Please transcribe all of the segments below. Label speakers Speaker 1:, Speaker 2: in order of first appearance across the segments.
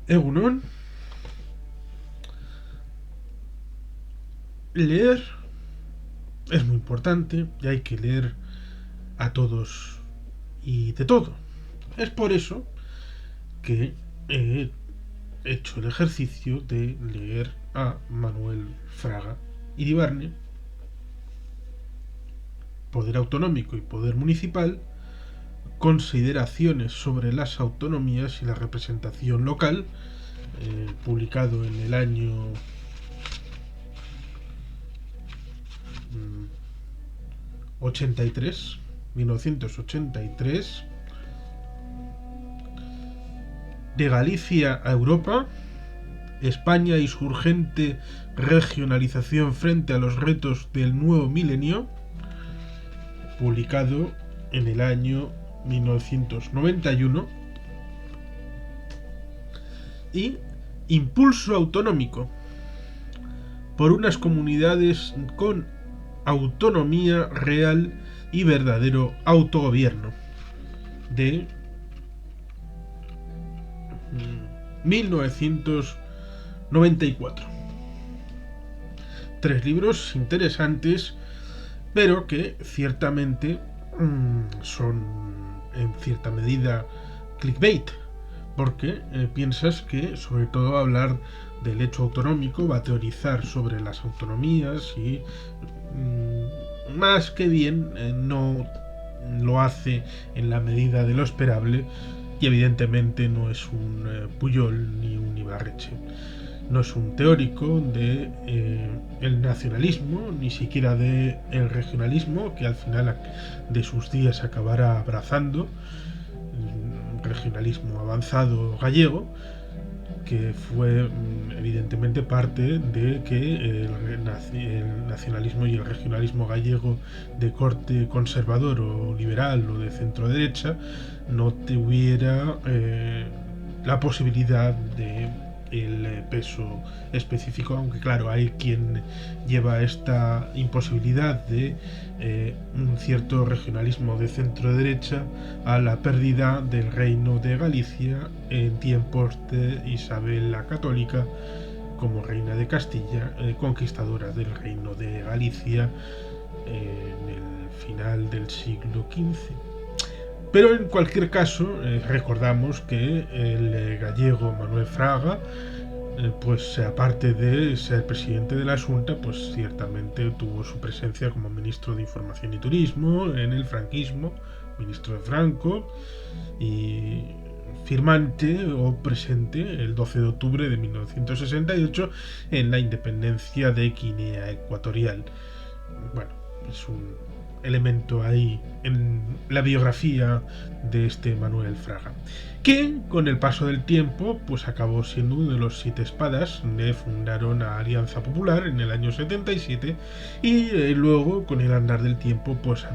Speaker 1: Egunon, leer es muy importante y hay que leer a todos y de todo. Es por eso que he hecho el ejercicio de leer a Manuel Fraga Iribarne, Poder Autonómico y Poder Municipal, Consideraciones sobre las autonomías y la representación local, publicado en el año 83, 1983, de Galicia a Europa, España y su urgente regionalización frente a los retos del nuevo milenio, publicado en el año 1991, y Impulso autonómico por unas comunidades con autonomía real y verdadero autogobierno, de 1994. Tres libros interesantes, pero que ciertamente son en cierta medida clickbait, porque piensas que sobre todo hablar del hecho autonómico va a teorizar sobre las autonomías y más que bien no lo hace en la medida de lo esperable, y evidentemente no es un Pujol ni un Ibarretxe. No es un teórico de el nacionalismo, ni siquiera de el regionalismo, que al final de sus días acabará abrazando, un regionalismo avanzado gallego, que fue evidentemente parte de que el nacionalismo y el regionalismo gallego de corte conservador o liberal o de centro derecha no tuviera la posibilidad de el peso específico, aunque claro, hay quien lleva esta imposibilidad de un cierto regionalismo de centro derecha a la pérdida del reino de Galicia en tiempos de Isabel la Católica como reina de Castilla, conquistadora del reino de Galicia en el final del siglo XV. Pero en cualquier caso, recordamos que el gallego Manuel Fraga, pues aparte de ser presidente de la Xunta, pues ciertamente tuvo su presencia como ministro de Información y Turismo en el franquismo, ministro de Franco, y firmante o presente el 12 de octubre de 1968 en la independencia de Guinea Ecuatorial. Bueno, es un elemento ahí en la biografía de este Manuel Fraga, que con el paso del tiempo pues acabó siendo uno de los 7 espadas que fundaron a Alianza Popular en el año 77, y luego con el andar del tiempo pues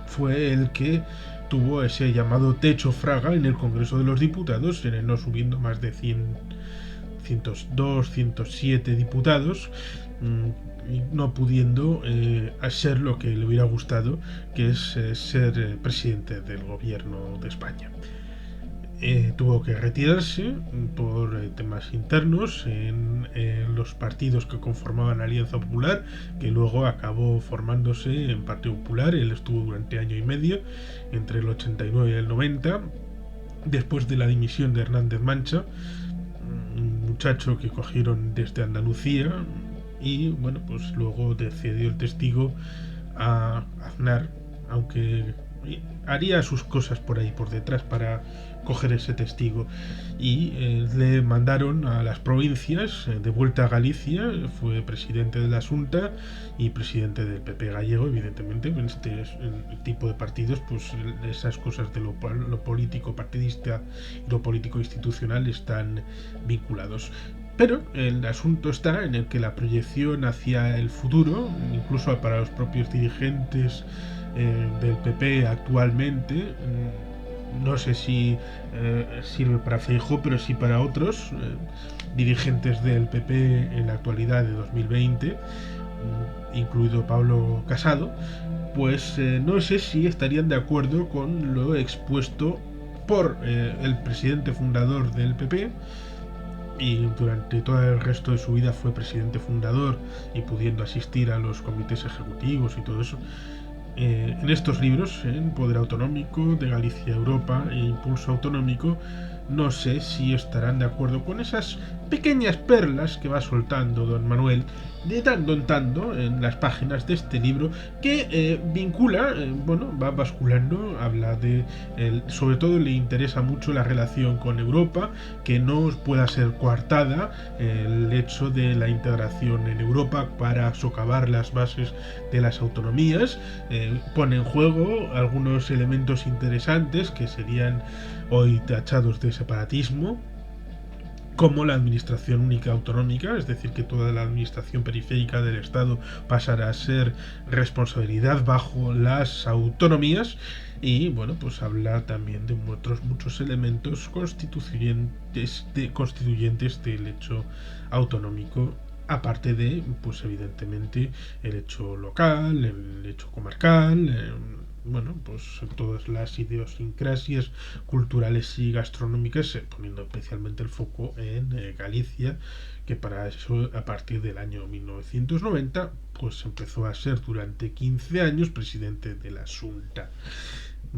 Speaker 1: fue el que tuvo ese llamado techo Fraga en el Congreso de los Diputados, no subiendo más de 102, 107 diputados, no pudiendo ser lo que le hubiera gustado, que es ser presidente del gobierno de España. Tuvo que retirarse por temas internos en los partidos que conformaban Alianza Popular, que luego acabó formándose en Partido Popular. Él estuvo durante año y medio, entre el 89 y el 90, después de la dimisión de Hernández Mancha, un muchacho que cogieron desde Andalucía, y bueno, pues luego cedió el testigo a Aznar, aunque haría sus cosas por ahí por detrás para coger ese testigo, y le mandaron a las provincias de vuelta a Galicia. Fue presidente de la Xunta y presidente del PP gallego. Evidentemente en este tipo de partidos pues esas cosas de lo político partidista y lo político institucional están vinculados. Pero el asunto está en el que la proyección hacia el futuro, incluso para los propios dirigentes del PP actualmente, no sé si sirve para Feijóo, pero sí para otros dirigentes del PP en la actualidad de 2020, incluido Pablo Casado, pues no sé si estarían de acuerdo con lo expuesto por el presidente fundador del PP, y durante todo el resto de su vida fue presidente fundador y pudiendo asistir a los comités ejecutivos y todo eso. En estos libros, en Poder Autonómico, de Galicia a Europa e Impulso Autonómico, no sé si estarán de acuerdo con esas pequeñas perlas que va soltando don Manuel de tanto en tanto en las páginas de este libro, que vincula, va basculando, habla de, sobre todo le interesa mucho la relación con Europa, que no pueda ser coartada, el hecho de la integración en Europa para socavar las bases de las autonomías, pone en juego algunos elementos interesantes que serían hoy tachados de separatismo, como la administración única autonómica, es decir, que toda la administración periférica del Estado pasará a ser responsabilidad bajo las autonomías, y bueno, pues habla también de otros muchos elementos constituyentes del hecho autonómico, aparte de, pues evidentemente, el hecho local, el hecho comarcal, pues todas las idiosincrasias culturales y gastronómicas, poniendo especialmente el foco en Galicia, que para eso, a partir del año 1990, pues empezó a ser durante 15 años presidente de la Xunta.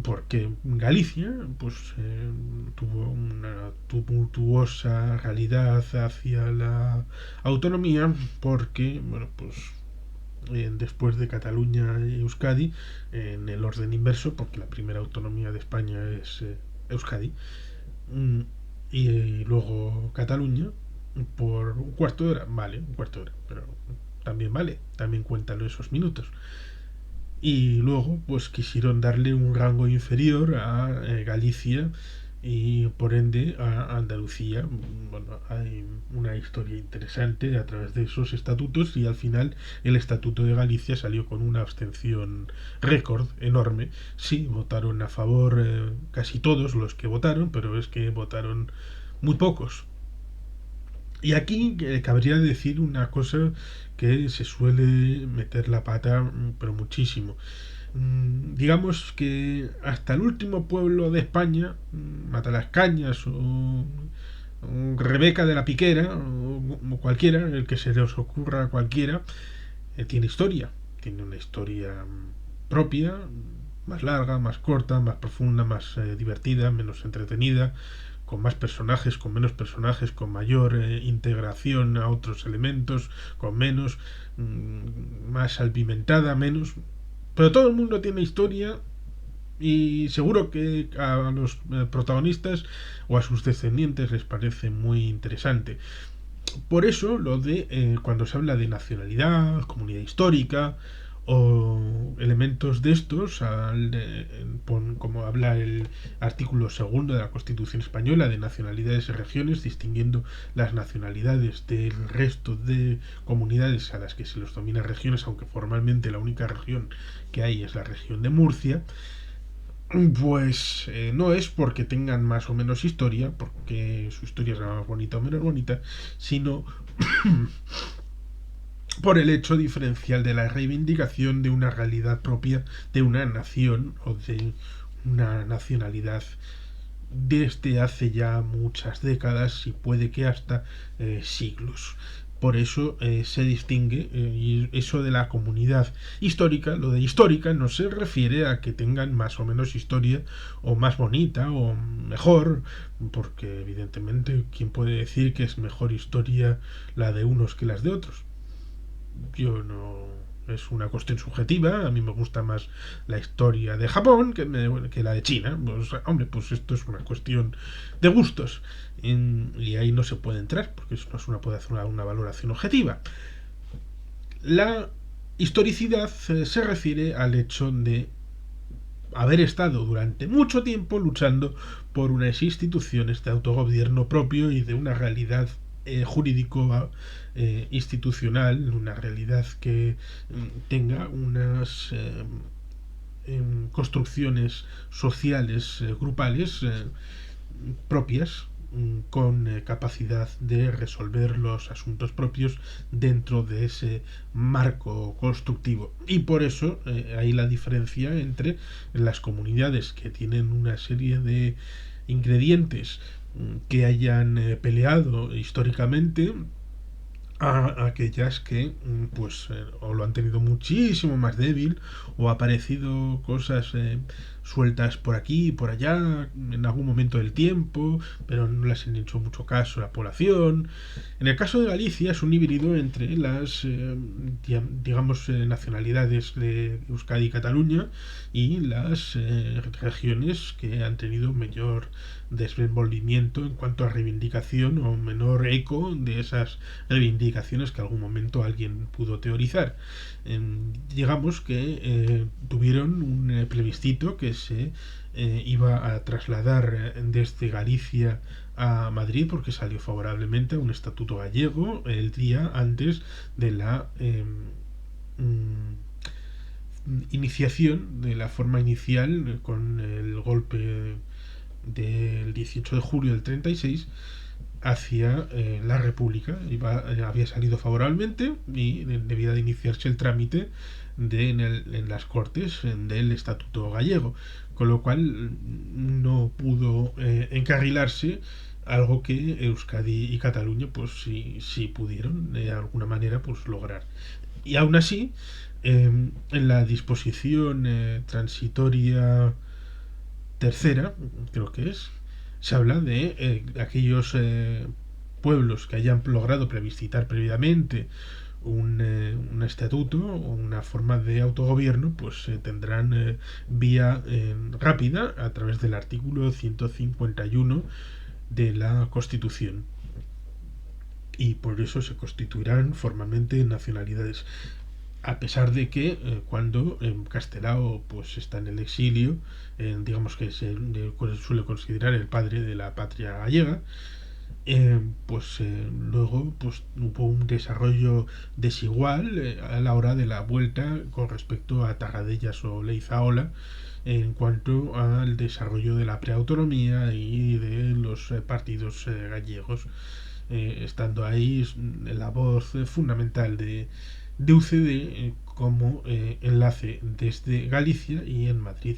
Speaker 1: Porque Galicia tuvo una tumultuosa realidad hacia la autonomía, porque después de Cataluña y Euskadi, en el orden inverso, porque la primera autonomía de España es Euskadi, y luego Cataluña, por un cuarto de hora, pero también cuentan esos minutos. Y luego pues quisieron darle un rango inferior a Galicia y por ende a Andalucía. Bueno, hay una historia interesante a través de esos estatutos, y al final el estatuto de Galicia salió con una abstención récord enorme. Sí, votaron a favor casi todos los que votaron, pero es que votaron muy pocos. Y aquí cabría decir una cosa que se suele meter la pata, pero muchísimo. Digamos que hasta el último pueblo de España, Matalascañas o Rebeca de la Piquera o cualquiera, el que se les ocurra a cualquiera, tiene historia. Tiene una historia propia, más larga, más corta, más profunda, más divertida, menos entretenida, con más personajes, con menos personajes, con mayor integración a otros elementos, con menos, más salpimentada, menos. Pero todo el mundo tiene historia, y seguro que a los protagonistas o a sus descendientes les parece muy interesante. Por eso lo de cuando se habla de nacionalidad, comunidad histórica o elementos de estos, como habla el artículo 2 de la Constitución Española, de nacionalidades y regiones, distinguiendo las nacionalidades del resto de comunidades a las que se los denomina regiones, aunque formalmente la única región que hay es la región de Murcia. Pues no es porque tengan más o menos historia, porque su historia es más bonita o menos bonita, sino por el hecho diferencial de la reivindicación de una realidad propia de una nación o de una nacionalidad desde hace ya muchas décadas y puede que hasta siglos. Por eso se distingue, y eso de la comunidad histórica, lo de histórica no se refiere a que tengan más o menos historia, o más bonita, o mejor, porque evidentemente, ¿quién puede decir que es mejor historia la de unos que las de otros? Yo no... Es una cuestión subjetiva. A mí me gusta más la historia de Japón que la de China. Pues esto es una cuestión de gustos. Y ahí no se puede entrar, porque eso no puede hacer una valoración objetiva. La historicidad se refiere al hecho de haber estado durante mucho tiempo luchando por unas instituciones de autogobierno propio y de una realidad jurídico institucional, una realidad que tenga unas construcciones sociales grupales propias, con capacidad de resolver los asuntos propios dentro de ese marco constructivo. Y por eso hay la diferencia entre las comunidades que tienen una serie de ingredientes que hayan peleado históricamente a aquellas que pues o lo han tenido muchísimo más débil o ha aparecido cosas sueltas por aquí y por allá en algún momento del tiempo, pero no les han hecho mucho caso a la población. En el caso de Galicia es un híbrido entre las digamos nacionalidades de Euskadi y Cataluña y las regiones que han tenido mayor desenvolvimiento en cuanto a reivindicación o menor eco de esas reivindicaciones que en algún momento alguien pudo teorizar. Digamos que tuvieron un plebiscito que se iba a trasladar desde Galicia a Madrid porque salió favorablemente a un estatuto gallego el día antes de la iniciación, de la forma inicial con el golpe del 18 de julio del 36 hacia la República. Había salido favorablemente y debía de iniciarse el trámite en las Cortes del Estatuto Gallego, con lo cual no pudo encarrilarse, algo que Euskadi y Cataluña pues sí pudieron de alguna manera pues lograr. Y aún así, en la disposición transitoria tercera, creo que es, se habla de aquellos pueblos que hayan logrado plebiscitar previamente un estatuto o una forma de autogobierno, pues tendrán vía rápida a través del artículo 151 de la Constitución. Y por eso se constituirán formalmente nacionalidades, a pesar de que cuando Castelao pues está en el exilio, digamos que se suele considerar el padre de la patria gallega, luego pues hubo un desarrollo desigual a la hora de la vuelta con respecto a Tarradellas o Leizaola en cuanto al desarrollo de la preautonomía y de los partidos gallegos, estando ahí la voz fundamental de UCD como enlace desde Galicia y en Madrid.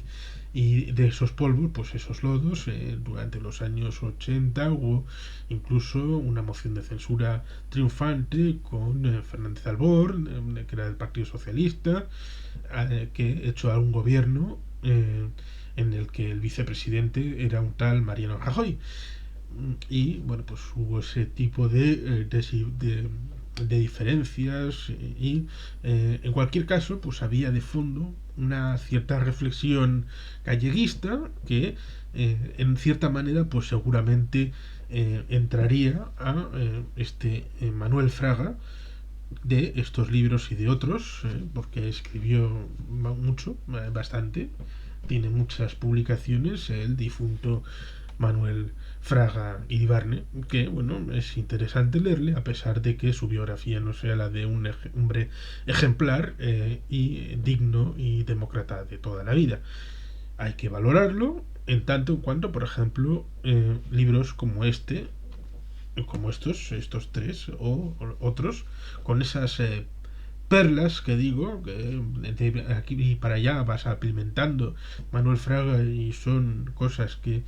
Speaker 1: Y de esos polvos, pues esos lodos, durante los años 80 hubo incluso una moción de censura triunfante con Fernández Albor, que era del Partido Socialista, que echó a un gobierno en el que el vicepresidente era un tal Mariano Rajoy. Y bueno, pues hubo ese tipo de diferencias y en cualquier caso pues había de fondo una cierta reflexión galleguista que en cierta manera pues seguramente entraría a Manuel Fraga, de estos libros y de otros, porque escribió mucho, bastante, tiene muchas publicaciones, el difunto Manuel Fraga Iribarne, que bueno, es interesante leerle a pesar de que su biografía no sea la de un hombre ejemplar y digno y demócrata de toda la vida. Hay que valorarlo en tanto en cuanto, por ejemplo, libros como como estos tres o otros, con esas perlas que digo, que de aquí y para allá vas apimentando Manuel Fraga y son cosas que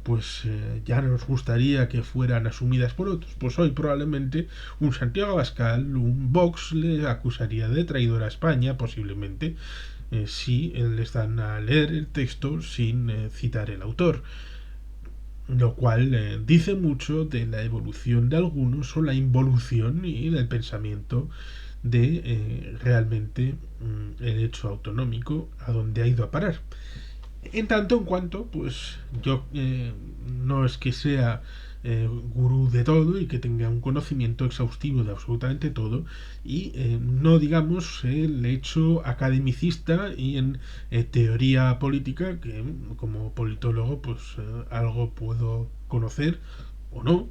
Speaker 1: pues ya nos gustaría que fueran asumidas por otros. Pues hoy probablemente un Santiago Abascal, un Vox le acusaría de traidor a España, posiblemente, si les dan a leer el texto sin citar el autor, lo cual dice mucho de la evolución de algunos o la involución y del pensamiento de realmente el hecho autonómico a donde ha ido a parar. En tanto en cuanto, pues yo no es que sea gurú de todo y que tenga un conocimiento exhaustivo de absolutamente todo y no digamos el hecho academicista y en teoría política que como politólogo pues algo puedo conocer o no,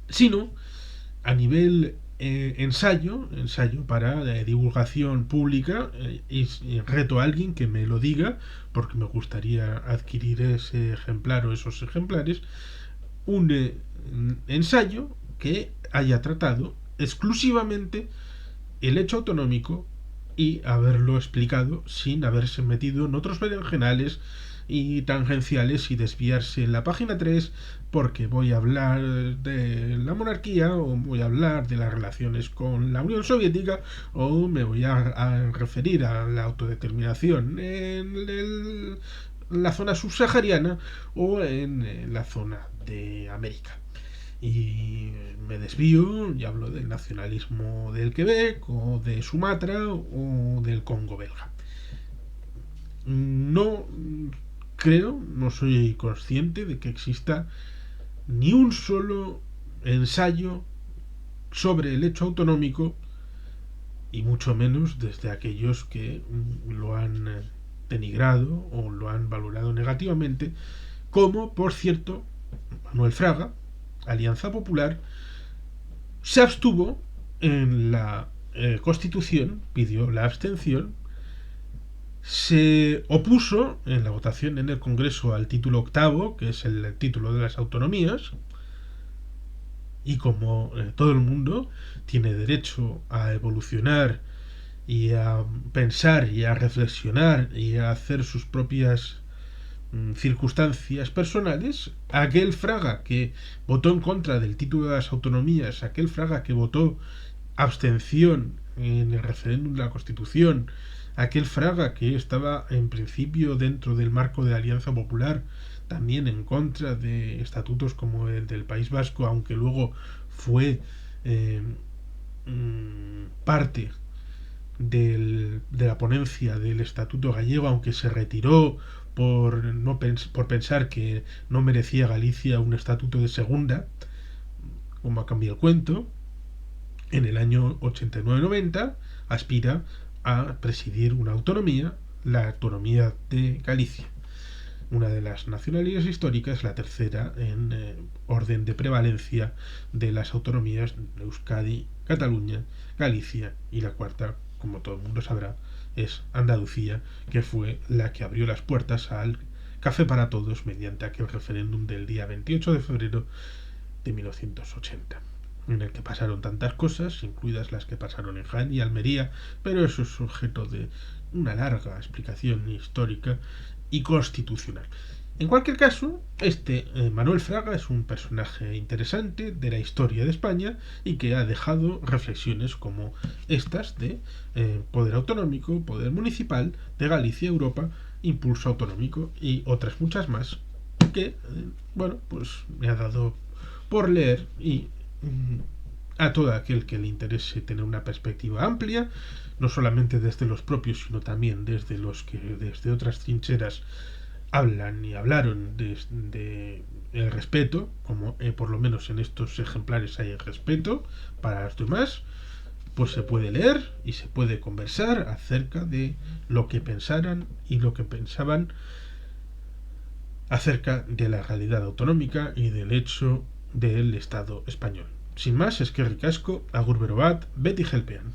Speaker 1: sino a nivel ensayo para divulgación pública, y reto a alguien que me lo diga porque me gustaría adquirir ese ejemplar o esos ejemplares, un ensayo que haya tratado exclusivamente el hecho autonómico y haberlo explicado sin haberse metido en otros berenjenales y tangenciales y desviarse en la página 3 porque voy a hablar de la monarquía o voy a hablar de las relaciones con la Unión Soviética o me voy a referir a la autodeterminación en la zona subsahariana o en la zona de América. Y me desvío y hablo del nacionalismo del Quebec o de Sumatra o del Congo belga. No creo, no soy consciente de que exista ni un solo ensayo sobre el hecho autonómico y mucho menos desde aquellos que lo han denigrado o lo han valorado negativamente, como por cierto Manuel Fraga, Alianza Popular, se abstuvo en la Constitución, pidió la abstención, se opuso en la votación en el Congreso al título octavo, que es el título de las autonomías, y como todo el mundo tiene derecho a evolucionar y a pensar y a reflexionar y a hacer sus propias circunstancias personales, aquel Fraga que votó en contra del título de las autonomías, aquel Fraga que votó abstención en el referéndum de la Constitución, aquel Fraga que estaba en principio dentro del marco de la Alianza Popular, también en contra de estatutos como el del País Vasco, aunque luego fue parte de la ponencia del Estatuto Gallego, aunque se retiró por pensar que no merecía Galicia un estatuto de segunda, como ha cambiado el cuento. En el año 89-90 aspira a presidir una autonomía, la autonomía de Galicia, una de las nacionalidades históricas, la tercera en orden de prevalencia de las autonomías de Euskadi, Cataluña, Galicia, y la cuarta, como todo el mundo sabrá, es Andalucía, que fue la que abrió las puertas al café para todos mediante aquel referéndum del día 28 de febrero de 1980, en el que pasaron tantas cosas, incluidas las que pasaron en Jaén y Almería, pero eso es objeto de una larga explicación histórica y constitucional. En cualquier caso, Manuel Fraga es un personaje interesante de la historia de España y que ha dejado reflexiones como estas de poder autonómico, poder municipal, de Galicia, Europa, impulso autonómico y otras muchas más que, bueno, pues me ha dado por leer y a todo aquel que le interese tener una perspectiva amplia, no solamente desde los propios, sino también desde los que desde otras trincheras hablan y hablaron de el respeto, como por lo menos en estos ejemplares hay el respeto para los demás, pues se puede leer y se puede conversar acerca de lo que pensaran y lo que pensaban acerca de la realidad autonómica y del hecho del Estado español. Sin más, eskerrik asko, agur bero bat, beti helpean.